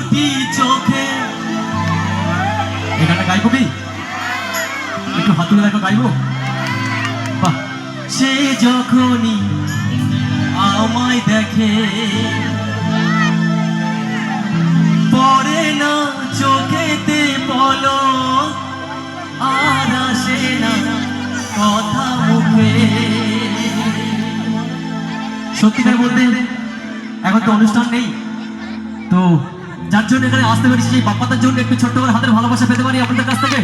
দুটি চোখে। এখানে গাইবো কি? একটু হাত তুলে দেখো, গাইবো? বাহ। সে যখনই আমায় দেখে পড়ে না চোখেতে পলক, আর আসে না কথা মুখে। সত্যিকার বলতে এখন তো অনুষ্ঠান নেই, তো যার জন্য এখানে আসতে পেরেছি সেই বাপ্পাদার জন্য একটু ছোট্ট করে হাতের ভালোবাসা পেতে পারি আপনাদের কাছ থেকে।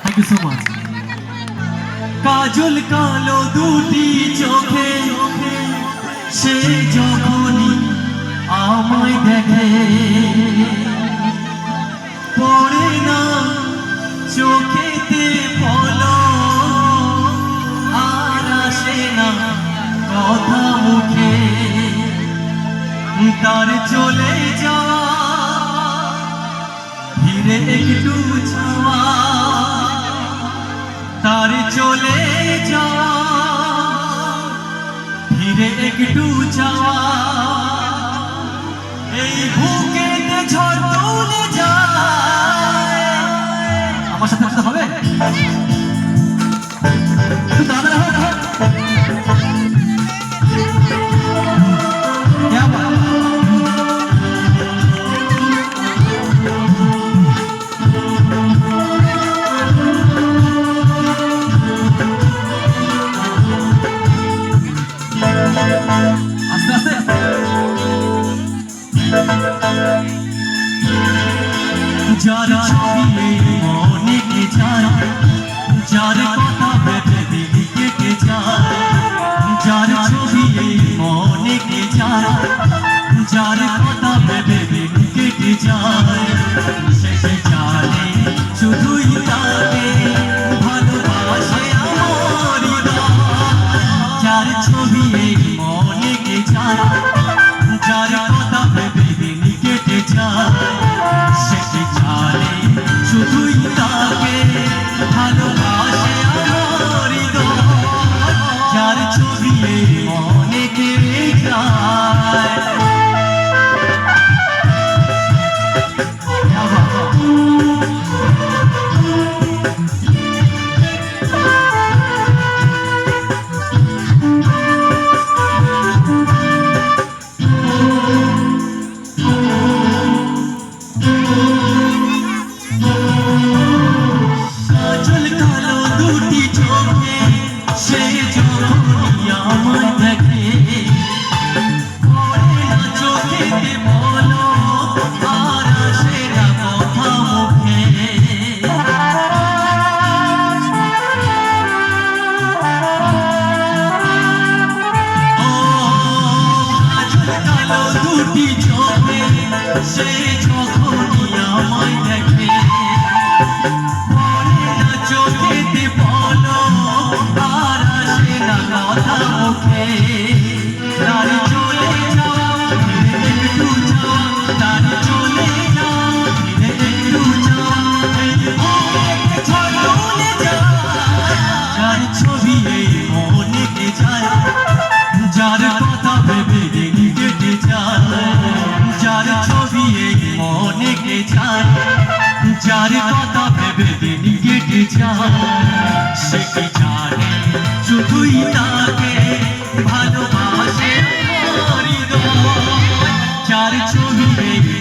Thank you so much. কাজল কালো দুটি চোখে সে যখনই আমায় দেখে পড়ে না চোখেতে পলক, আর আসে না কথা মুখে। তার চলে যাওয়া ফিরে একটু ছাওয়া, তার চলে যাওয়া ফিরে একটু ছাওয়া, এই বুকেতে ঝড় তুলে যায়। আমার সাথে আসতে হবে দাদা। আস্তে আস্তে যারা ছবি মনে যায়, যার কথা ভেবে দিল কেটে যায়, যার ছবি মনে যায়, যার কথা ভেবে দিল কেটে যায়, সে জানে শুধুই তাকে ভালোবাসে আমার হৃদয়। যার ছবি মনে যায়, যার কথা ভেবে দিল কেটে যায়, সে জানে শুধুই তাকে ভালোবাসে আমার হৃদয়। যার ছবি মনে যায়। সে যখনই আমায় দেখে পড়ে না চোখেতে পলক, আর আসে না কথা মুখে। তার চলে যাওয়া ফিরে একটু যাওয়া, তার চলে যাওয়া ফিরে একটু যাওয়া, এই বুকেতে ঝড় তুলে যায়। যার ছবি মনে যায়, যার কথা ভেবে দিল কেটে যায়, যার ছবি মনে যায়, যার কথা ভেবে দিল কেটে যায়, সে কি জানে শুধুই তাকে ভালোবাসে আমার হৃদয়। যার ছবি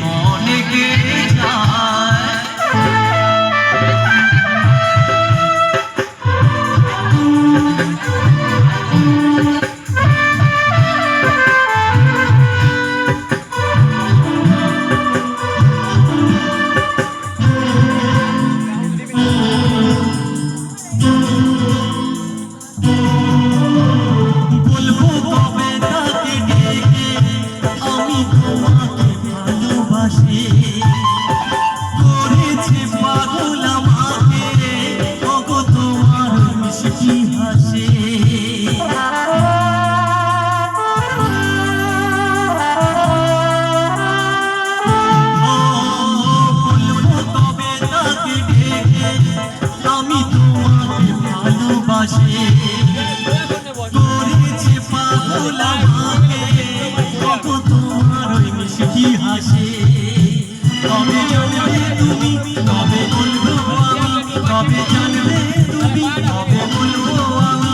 মনে যায়। কবে জানবে তুমি কবে বলবো আমি কবে জানবে তুমি কবে বলবো আমি